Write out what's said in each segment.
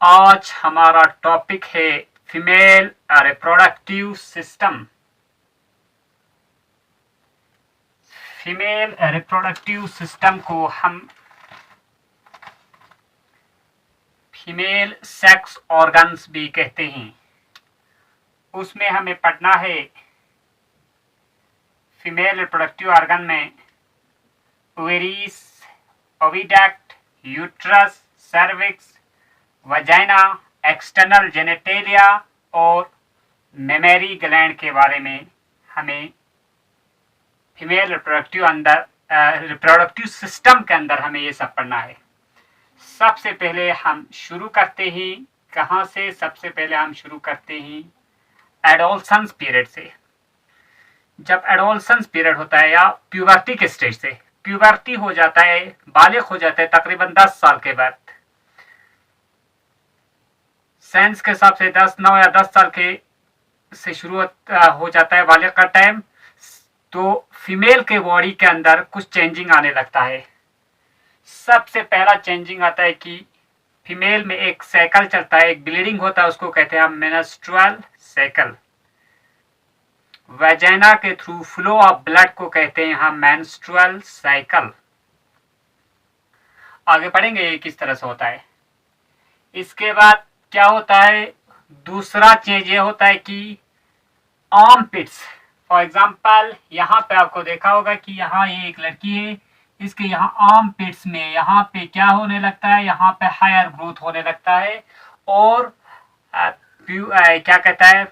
आज हमारा टॉपिक है female reproductive system. Female reproductive system को हम फीमेल सेक्स ऑर्गन्स भी कहते हैं। उसमें हमें पढ़ना है फीमेल रिप्रोडक्टिव ऑर्गन में ovaries, oviduct, uterus, cervix, vagina, external genitalia और मेमरी ग्लैंड के बारे में हमें फीमेल रिप्रोडक्टिव सिस्टम के अंदर हमें ये सब पढ़ना है। सबसे पहले हम शुरू करते हैं कहाँ से? सबसे पहले हम शुरू करते हैं एडोलसेंस पीरियड से। जब एडोलसेंस पीरियड होता है या प्यूबर्टी के स्टेज से, प्यूबर्टी हो जाता है, बालिग हो जाता है तकरीबन 10 साल के बाद। साइंस के हिसाब से 9 या 10 साल के से शुरू हो जाता है बालिग का टाइम। तो फीमेल के बॉडी के अंदर कुछ चेंजिंग आने लगता है। सबसे पहला चेंजिंग आता है कि फीमेल में एक साइकिल चलता है, एक ब्लीडिंग होता है, उसको कहते हैं हम मेंस्ट्रुअल साइकिल। वजाइना के थ्रू फ्लो ऑफ ब्लड को कहते हैं हम मेंस्ट्रुअल साइकिल। आगे पढ़ेंगे ये किस तरह से होता है। इसके बाद क्या होता है? दूसरा चीज ये होता है कि आर्मपिट्स, फॉर एग्जाम्पल यहाँ पे आपको देखा होगा कि यहाँ ये एक लड़की है, इसके यहाँ आर्मपिट्स में यहाँ पे क्या होने लगता है? यहाँ पे हायर ग्रोथ होने लगता है और क्या कहता है,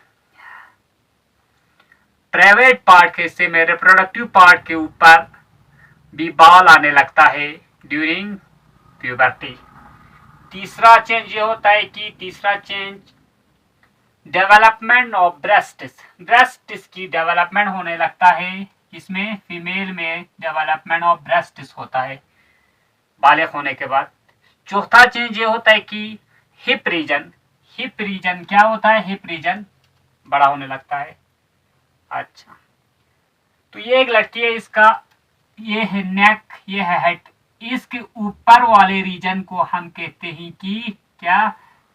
प्राइवेट पार्ट के हिस्से में रिप्रोडक्टिव पार्ट के ऊपर भी बाल आने लगता है ड्यूरिंग प्यूबर्टी। तीसरा चेंज ये होता है कि तीसरा चेंज डेवलपमेंट ऑफ ब्रेस्टिस की डेवलपमेंट होने लगता है। इसमें फीमेल में डेवलपमेंट ऑफ ब्रेस्टिस होता है बालिग होने के बाद। चौथा चेंज ये होता है कि हिप रीजन क्या होता है? हिप रीजन बड़ा होने लगता है। अच्छा, तो ये एक लड़की है, इसका ये है नेक, ये है हेड। इसके ऊपर वाले रीजन को हम कहते हैं कि क्या?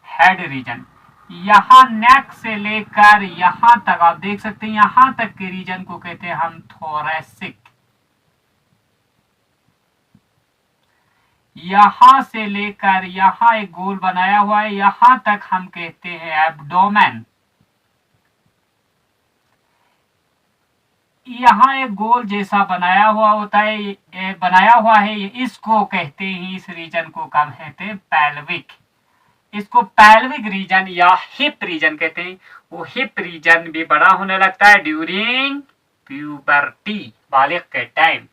Head region. यहाँ नेक से लेकर यहाँ तक आप देख सकते हैं, यहाँ तक के रीजन को कहते हैं हम थोरैसिक। यहाँ से लेकर यहाँ एक गोल बनाया हुआ है, यहाँ तक हम कहते हैं एब्डोमेन। यहाँ एक गोल जैसा बनाया हुआ होता है, बनाया हुआ है, इसको कहते हैं, इस रीजन को कम कहते हैं पैल्विक। इसको पैल्विक रीजन या हिप रीजन कहते हैं। वो हिप रीजन भी बड़ा होने लगता है ड्यूरिंग प्यूबर्टी, बालिग के टाइम।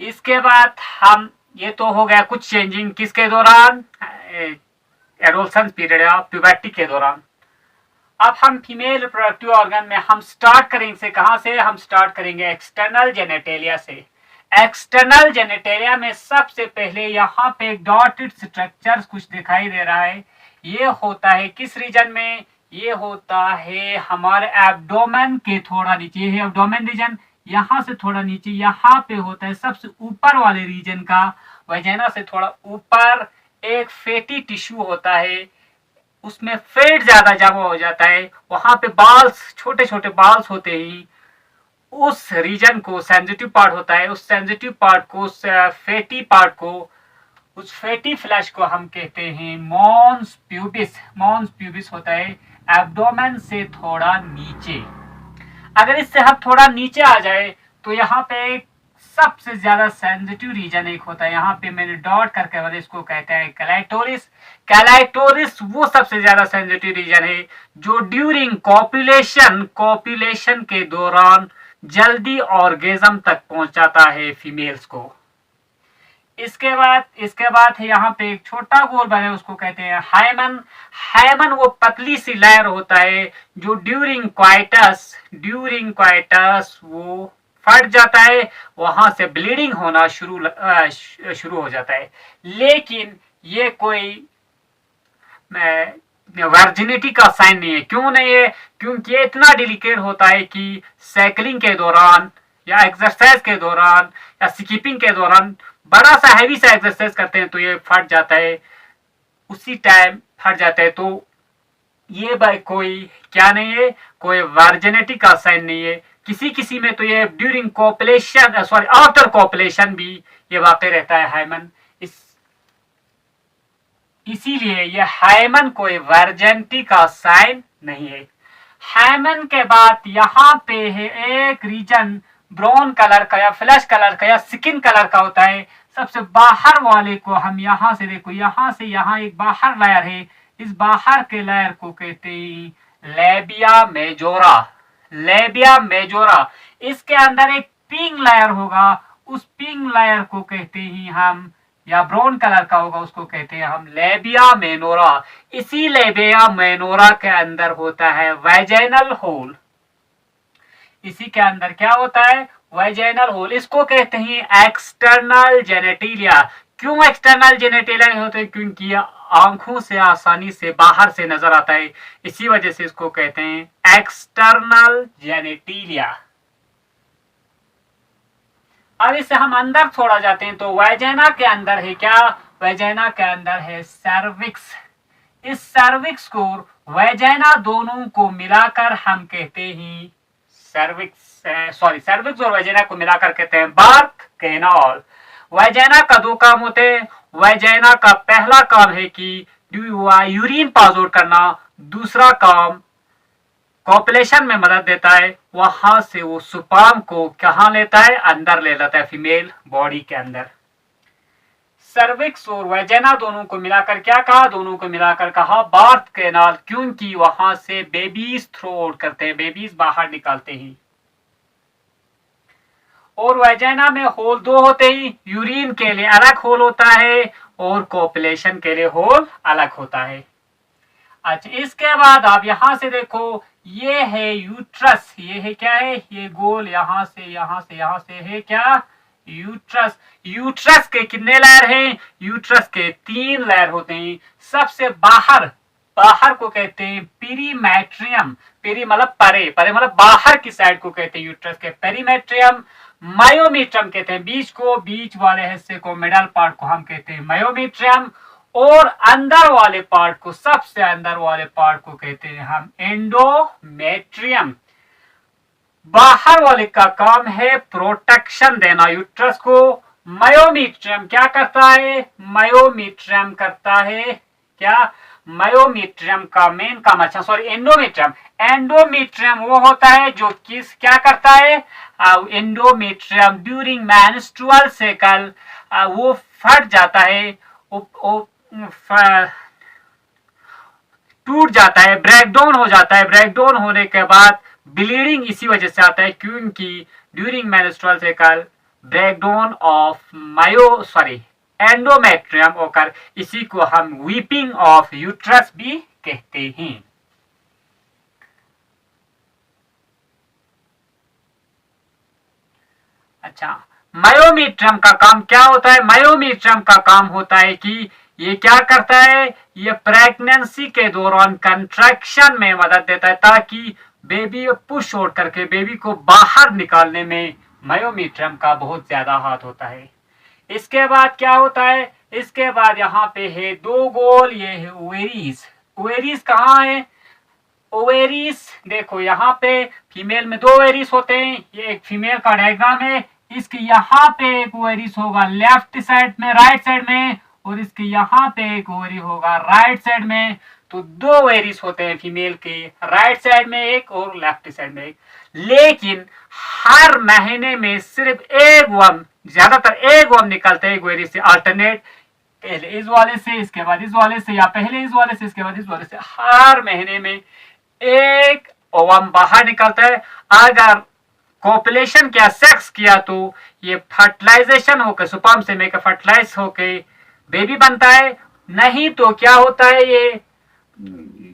इसके बाद हम, ये तो हो गया कुछ चेंजिंग किसके दौरान? एडोलसेंस पीरियड या प्यूबर्टी के दौरान। अब हम फीमेल रिप्रोडक्टिव ऑर्गन में हम स्टार्ट करेंगे कहां से? हम स्टार्ट करेंगे एक्सटर्नल जेनेटेलिया से। एक्सटर्नल जेनेटेलिया में सबसे पहले यहाँ पे एक डॉटेड स्ट्रक्चर कुछ दिखाई दे रहा है। ये होता है किस रीजन में? ये होता है हमारे एब्डोमेन के थोड़ा नीचे। ये है एब्डोमेन रीजन, यहाँ से थोड़ा नीचे यहाँ पे होता है सबसे ऊपर वाले रीजन का। वजाइना से थोड़ा ऊपर एक फैटी टिश्यू होता है, उसमें फैट ज्यादा जमा हो जाता है, वहां पे बाल्स, छोटे छोटे बाल्स होते ही उस रीजन को सेंसिटिव पार्ट होता है, उस सेंसिटिव पार्ट को, उस फैटी पार्ट को, उस फैटी फ्लैश को हम कहते हैं मॉन्स प्यूबिस। मॉन्स प्यूबिस होता है एब्डोमेन से थोड़ा नीचे। अगर इससे हम थोड़ा नीचे आ जाए तो यहाँ पे एक सबसे ज्यादा सेंसिटिव रीजन एक होता है, यहाँ पे मैंने डॉट करके वाले, इसको कहते हैं कैलाइटोरिस। कैलाइटोरिस वो सबसे ज्यादा सेंसिटिव रीजन है जो ड्यूरिंग कॉपुलेशन के दौरान जल्दी ऑर्गेज्म तक पहुंचाता है फीमेल्स को। इसके बाद है यहाँ पे एक छोटा गोल बने, उसको कहते हैं हाइमन। हाइमन वो पतली सी लेयर होता है जो ड्यूरिंग क्वाइटस वो फट जाता है, वहां से ब्लीडिंग होना शुरू हो जाता है। लेकिन ये कोई वर्जिनिटी का साइन नहीं है। क्यों नहीं है? क्योंकि ये इतना डिलिकेट होता है कि साइकिलिंग के दौरान या एक्सरसाइज के दौरान या स्किपिंग के दौरान बड़ा सा हैवी सा एक्सरसाइज करते हैं तो ये फट जाता है, उसी टाइम फट जाता है। तो ये भाई कोई क्या नहीं है, कोई वर्जिनिटी का साइन नहीं है। किसी किसी में तो ये during copulation, sorry after copulation भी ये वाकई रहता है हाइमन। इसीलिए ये हाइमन कोई वर्जिनिटी का साइन नहीं है। हाइमन के बाद यहाँ पे है एक रीजन ब्राउन कलर का या फ्लैश कलर का या स्किन कलर का होता है। सबसे बाहर वाले को हम यहाँ से देखो, यहाँ से यहाँ एक बाहर लेयर है, इस बाहर के लेयर को कहते हैं लेबिया मेजोरा। लेबिया मेजोरा, इसके अंदर एक पिंक लेयर होगा, उस पिंक लेयर को कहते हैं हम, या ब्राउन कलर का होगा उसको कहते हैं हम लेबिया मेनोरा। इसी लेबिया मेनोरा के अंदर होता है वैजाइनल होल। इसी के अंदर क्या होता है, वैजाइनल होल। इसको कहते हैं एक्सटर्नल जेनेटिलिया। क्यों एक्सटर्नल जेनेटिलिया होते हैं, क्योंकि आंखों से आसानी से बाहर से नजर आता है, इसी वजह से इसको कहते हैं एक्सटर्नल जेनेटिलिया। अब इससे हम अंदर थोड़ा जाते हैं तो वैजाइना के अंदर है क्या, वैजाइना के अंदर है सर्विक्स। इस सर्विक्स को वैजाइना दोनों को मिलाकर हम कहते हैं सर्विक्स, सॉरी सर्विक्स और वैजाइना को मिलाकर कहते हैं बर्थ कैनाल। वैजाइना का दो काम होते हैं। वैजाइना का पहला काम है कि यूरिन पास आउट करना, दूसरा काम कॉपुलेशन में मदद देता है। वहां से वो स्पर्म को कहां लेता है, अंदर ले लेता है फीमेल बॉडी के अंदर। सर्विक्स और वैजाइना दोनों को मिलाकर क्या कहा, दोनों को मिलाकर कहा बर्थ कैनाल, क्योंकि वहां से बेबीज थ्रो आउट करते हैं, बेबीज बाहर निकालते हैं। और वैजाइना में होल दो होते हैं, यूरिन के लिए अलग होल होता है और कॉपुलेशन के लिए होल अलग होता है। अच्छा, इसके बाद आप यहां से देखो, ये है यूट्रस। ये है क्या है, ये गोल यहां से है क्या, यूट्रस। यूट्रस के कितने लेयर हैं, यूट्रस के 3 लेयर होते हैं। सबसे बाहर को कहते हैं पेरीमेट्रियम। पेरी मतलब परे, परे मतलब बाहर की साइड को कहते हैं यूट्रस के पेरीमेट्रियम। मायोमीट्रियम कहते हैं बीच को, बीच वाले हिस्से को, मिडल पार्ट को हम कहते हैं मायोमीट्रियम। और अंदर वाले पार्ट को, सबसे अंदर वाले पार्ट को कहते हैं हम एंडोमेट्रियम। बाहर वाले का काम है प्रोटेक्शन देना यूट्रस को। मायोमीट्रियम क्या करता है, मायोमीट्रियम करता है क्या, मायोमीट्रियम का मेन काम, अच्छा सॉरी एंडोमेट्रियम। एंडोमेट्रियम वो होता है जो किस क्या करता है, एंडोमेट्रियम ड्यूरिंग मेंस्ट्रुअल साइकिल वो फट जाता है, टूट जाता है, ब्रेकडाउन हो जाता है। ब्रेकडाउन होने के बाद ब्लीडिंग इसी वजह से आता है, क्योंकि during menstrual cycle breakdown of endometrium होकर, इसी को हम वीपिंग ऑफ यूट्रस भी कहते हैं। अच्छा, मायोमीट्रियम का काम क्या होता है, मायोमीट्रियम का काम होता है कि ये क्या करता है, ये प्रेगनेंसी के दौरान कंट्रैक्शन में मदद देता है, ताकि बेबी पुश आउट करके बेबी को बाहर निकालने में मायोमीट्रियम का बहुत ज्यादा हाथ होता है। इसके बाद क्या होता है, इसके बाद यहाँ पे है 2 गोल, ये है ओवेरीज। ओवेरीज कहाँ है, ओवेरीज देखो यहाँ पे फीमेल में 2 ओवेरीज होते हैं। ये एक फीमेल का डायग्राम है, इसके यहाँ पे एक ओवेरीज होगा लेफ्ट साइड में, राइट साइड में, और इसके यहाँ पे एक ओवरी होगा राइट साइड में। तो 2 ओवरीज होते हैं फीमेल के, राइट साइड में एक और लेफ्ट साइड में एक। लेकिन हर महीने में सिर्फ एक वम, ज्यादातर एक वम निकलते हैं ओवरी से, अल्टरनेट, पहले इस वाले से इसके बाद इस वाले से, या पहले इस वाले से इसके बाद इस वाले से। हर महीने में एक ओवम बाहर निकलता है। अगर कॉपुलेशन किया, सेक्स किया, तो ये फर्टिलाइजेशन होकर स्पर्म से मेकर फर्टिलाइज होके बेबी बनता है। नहीं तो क्या होता है, ये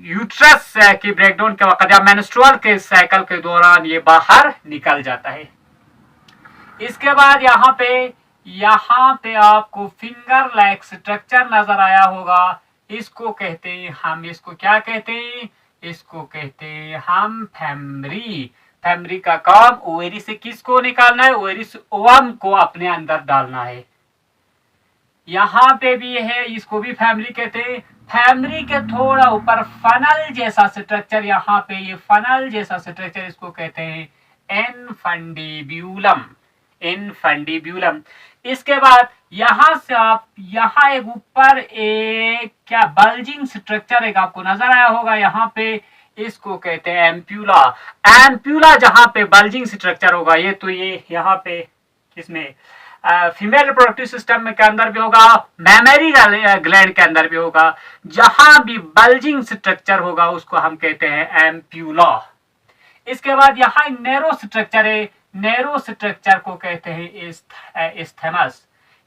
यूट्रस की ब्रेकडाउन के वक्त या मेंस्ट्रुअल के साइकिल के दौरान ये बाहर निकल जाता है। इसके बाद यहाँ पे आपको फिंगर लाइक स्ट्रक्चर नजर आया होगा। इसको कहते हैं हम, इसको क्या कहते हैं, इसको कहते हैं हम फैमरी। फैमरी का काम ओवरी से किसको निकालना है, ओवरी से ओवम को अपने अंदर डालना है। यहाँ पे भी है, इसको भी फैमिली कहते हैं। फैमिली के थोड़ा ऊपर फनल जैसा स्ट्रक्चर, यहाँ पे ये फनल जैसा स्ट्रक्चर, इसको कहते हैं इनफंडिब्यूलम। इनफंडिब्यूलम। इसके बाद यहां से आप यहाँ एक ऊपर एक क्या बल्जिंग स्ट्रक्चर एक आपको नजर आया होगा यहाँ पे, इसको कहते हैं एम्प्यूला। एम्प्यूला जहां पे बल्जिंग स्ट्रक्चर होगा, ये तो ये यहाँ पे किसमें फीमेल रिप्रोडक्टिव सिस्टम के अंदर भी होगा, मैमरी ग्लैंड के अंदर भी होगा, जहां भी बल्जिंग स्ट्रक्चर होगा उसको हम कहते हैं एम्प्यूला। इसके बाद यहाँ नैरो स्ट्रक्चर है, नैरो स्ट्रक्चर को कहते हैं इस्थेमस।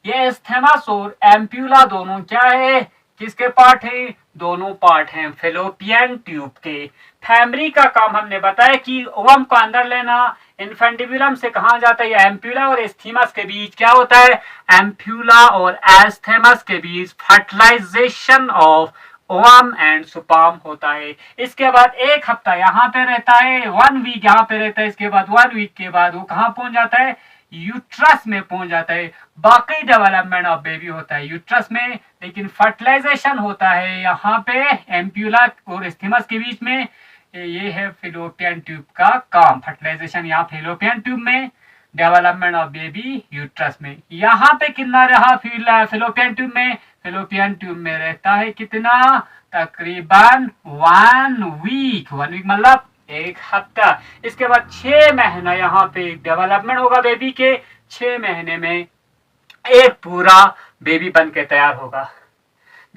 ये इस्थेमस और एम्प्यूला दोनों क्या है, किसके पार्ट है, दोनों पार्ट हैं फेलोपियन ट्यूब के। फैमिली का काम हमने बताया कि ओवम को अंदर लेना, इनफेंडिबुलम से कहा जाता है एम्प्यूला और एस्थीमस के बीच क्या होता है, एम्प्यूला और एस्थेमस के बीच फर्टिलाइजेशन ऑफ ओवम एंड सुपाम होता है। इसके बाद एक हफ्ता यहाँ पे रहता है, 1 वीक यहाँ पे रहता है। इसके बाद 1 वीक के बाद वो कहाँ पहुंच जाता है, यूट्रस में पहुंच जाता है। बाकी डेवलपमेंट ऑफ बेबी होता है यूट्रस में, लेकिन फर्टिलाइजेशन होता है यहाँ पे एम्प्यूला और एस्थीमस के बीच में। ये है फिलोपियन ट्यूब का काम, फर्टिलाइजेशन यहाँ फिलोपियन ट्यूब में, डेवलपमेंट ऑफ बेबी यूट्रस में। यहाँ पे कितना रहा फिलोपियन ट्यूब में, फिलोपियन ट्यूब में रहता है कितना, तकरीबन 1 वीक। 1 वीक मतलब एक हफ्ता। इसके बाद 6 महीना यहाँ पे डेवलपमेंट होगा बेबी के। 6 महीने में एक पूरा बेबी बन के तैयार होगा।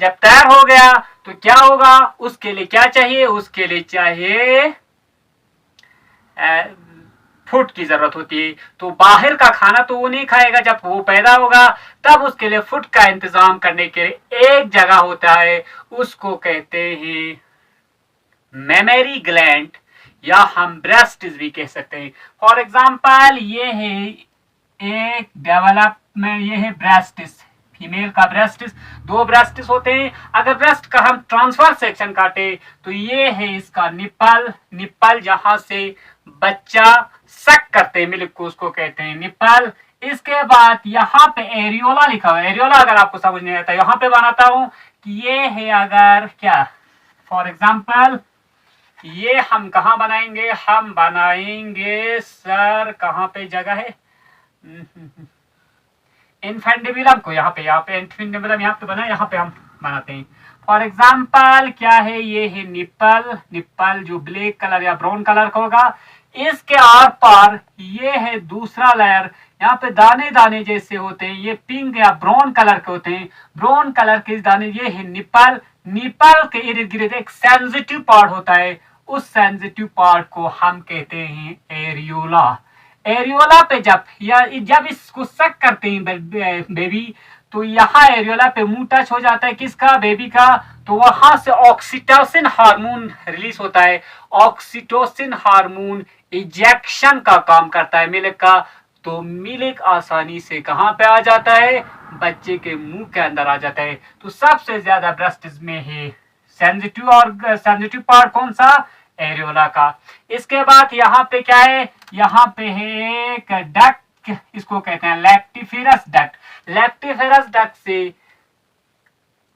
जब तैयार हो गया तो क्या होगा, उसके लिए क्या चाहिए, उसके लिए चाहिए फूड की जरूरत होती है। तो बाहर का खाना तो वो नहीं खाएगा, जब वो पैदा होगा तब उसके लिए फूड का इंतजाम करने के लिए एक जगह होता है, उसको कहते हैं मेमरी ग्लैंड, या हम ब्रेस्ट भी कह सकते हैं। फॉर एग्जाम्पल ये है एक डेवलपमेंट, ये है ब्रेस्टिस, फीमेल का ब्रेस्टिस। 2 ब्रेस्टिस होते हैं। अगर ब्रेस्ट का हम ट्रांसफर सेक्शन काटे तो ये है इसका निप्पल, निप्पल जहां से बच्चा सक करते हैं मिल्क को, उसको कहते हैं निप्पल। इसके बाद यहाँ पे एरियोला लिखा हुआ है। एरियोला अगर आपको समझ नहीं आता, यहाँ पे बनाता हूं कि ये है अगर क्या, फॉर एग्जाम्पल ये हम कहा बनाएंगे, हम बनाएंगे सर, कहाँ पे जगह है इनफेंडिबुलम को, यहाँ पे इनफेंडिबुलम यहाँ पे बना, यहाँ पे हम बनाते हैं। फॉर एग्जाम्पल क्या है, ये है निप्पल, निप्पल जो ब्लैक कलर या ब्राउन कलर का होगा। इसके आर पार ये है दूसरा लेयर, यहाँ पे दाने दाने जैसे होते हैं, ये पिंक या ब्राउन कलर के होते हैं, ब्राउन कलर के दाने, ये है निप्पल। निप्पल के इर्द गिर्द एक सेंसिटिव पार्ट होता है, उस सेंसिटिव पार्ट को हम कहते हैं एरियोला। एरियोला पे जब इसको सक करते हैं बेबी, तो यहाँ एरियोला पे मुंह टच हो जाता है किसका, बेबी का, तो वहां से ऑक्सीटोसिन हार्मोन रिलीज होता है। ऑक्सीटोसिन हार्मोन इजेक्शन का काम करता है मिल्क का, तो मिल्क आसानी से कहां पे आ जाता है, बच्चे के मुंह के अंदर आ जाता है। तो सबसे ज्यादा ब्रेस्ट में है सेंसिटिव, और सेंसिटिव पार्ट कौन सा, एरियोला का। इसके बाद यहाँ पे क्या है, यहाँ पे है एक डक्ट, इसको कहते हैं लैक्टिफेरस डक्ट। लैक्टिफेरस डक्ट से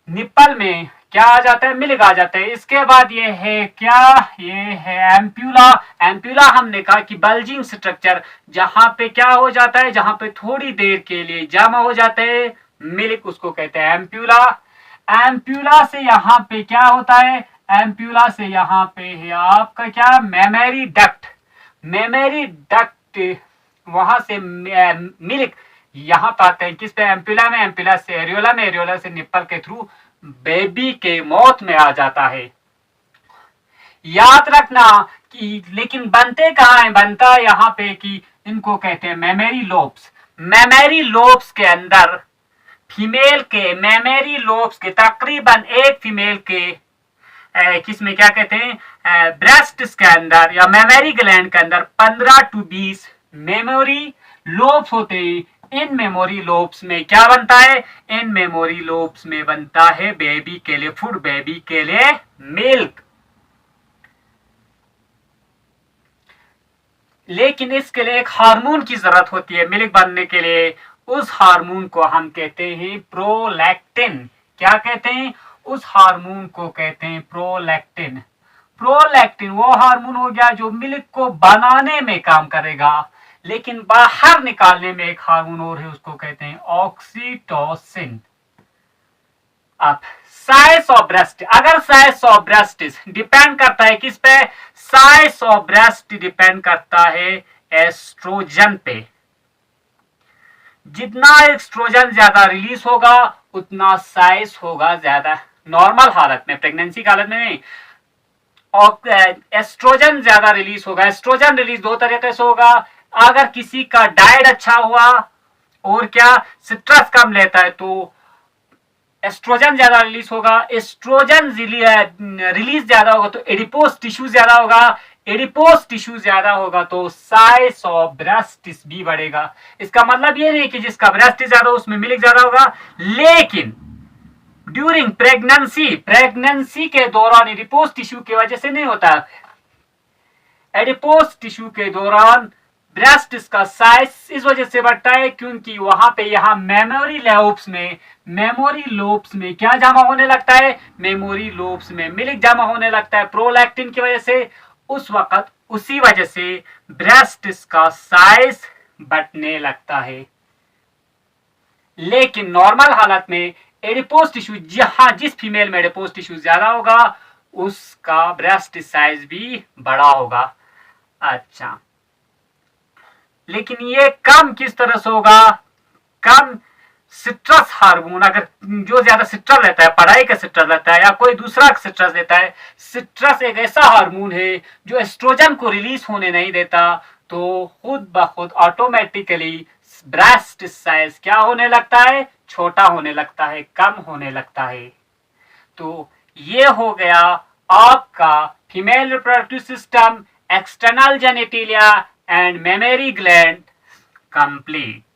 निप्पल में क्या आ जाता है, मिल्क आ जाता है। इसके बाद ये है क्या, ये है एम्प्यूला। एम्प्यूला हमने कहा कि बल्जिंग स्ट्रक्चर, जहां पे क्या हो जाता है, जहां पे थोड़ी देर के लिए जमा हो जाता है मिल्क, उसको कहते हैं एम्प्यूला। एम्प्यूला से यहाँ पे क्या होता है, एम्प्यूला से यहाँ पे है आपका क्या, मेमरी डक्ट। मेमरी डक्ट वहां से मिल्क यहाँ पे आते हैं किस पे, एम्प्यूला में, एम्प्यूला से एरियोला में, एरियोला से निप्पल के थ्रू बेबी के मौत में आ जाता है। याद रखना कि लेकिन बनते कहाँ है, बनता यहाँ पे कि इनको कहते हैं मेमरी लोब्स। मेमरी लोब्स के अंदर फीमेल के मेमरी लोब्स के तकरीबन एक फीमेल के किसमें क्या कहते हैं, ब्रेस्ट के अंदर या मेमरी ग्लैंड के अंदर 15 to 20 मेमोरी लोब्स होते हैं। इन मेमोरी लोब्स में क्या बनता है, इन मेमोरी लोब्स में बनता है बेबी के लिए फूड, बेबी के लिए मिल्क। लेकिन इसके लिए एक हार्मोन की जरूरत होती है मिल्क बनने के लिए, उस हार्मोन को हम कहते हैं प्रोलैक्टिन। क्या कहते हैं? उस हार्मोन को कहते हैं प्रोलैक्टिन। प्रोलैक्टिन वो हार्मोन हो गया जो मिल्क को बनाने में काम करेगा, लेकिन बाहर निकालने में एक हार्मोन और है, उसको कहते हैं ऑक्सीटोसिन। अब साइज ऑफ ब्रेस्ट, अगर साइज ऑफ ब्रेस्ट डिपेंड करता है किस पे? साइज ऑफ ब्रेस्ट डिपेंड करता है एस्ट्रोजन पे। जितना एस्ट्रोजन ज्यादा रिलीज होगा उतना साइज होगा ज्यादा। नॉर्मल हालत में, प्रेगनेंसी की हालत में नहीं, और एस्ट्रोजन ज्यादा रिलीज होगा। एस्ट्रोजन रिलीज दो तरीके से होगा, अगर किसी का डाइट अच्छा हुआ और क्या स्ट्रेस कम लेता है तो एस्ट्रोजन ज्यादा रिलीज होगा। एस्ट्रोजन रिलीज ज्यादा होगा तो एडिपोज टिश्यू ज्यादा होगा। एडिपोज टिश्यू ज्यादा होगा तो साइज ऑफ ब्रेस्ट भी बढ़ेगा। इसका मतलब ये नहीं कि जिसका ब्रेस्ट ज्यादा उसमें मिल्क ज्यादा होगा, लेकिन ड्यूरिंग प्रेगनेंसी के दौरान एडिपोज टिश्यू की वजह से नहीं होता। एडिपोज टिश्यू के दौरान ब्रेस्ट का साइज इस वजह से बढ़ता है क्योंकि वहां पे यहाँ मेमोरी लोब्स में क्या जमा होने लगता है? मेमोरी लोब्स में मिल्क जमा होने लगता है प्रोलैक्टिन की वजह से। उस वक्त उसी वजह से ब्रेस्ट का साइज बढ़ने लगता है। लेकिन नॉर्मल हालत में एडिपोज टिश्यू, जिस फीमेल में एडिपोज टिश्यू ज्यादा होगा उसका ब्रेस्ट साइज भी बड़ा होगा। अच्छा, लेकिन ये कम किस तरह से होगा? कम सिट्रस हार्मोन, अगर जो ज्यादा सिट्रस लेता है, पढ़ाई का सिट्रस लेता है या कोई दूसरा सिट्रस लेता है। सिट्रस एक ऐसा हार्मोन है जो एस्ट्रोजन को रिलीज होने नहीं देता, तो खुद ब खुद ऑटोमेटिकली ब्रेस्ट साइज क्या होने लगता है? छोटा होने लगता है, कम होने लगता है। तो ये हो गया आपका female reproductive system, external genitalia and memory gland complete.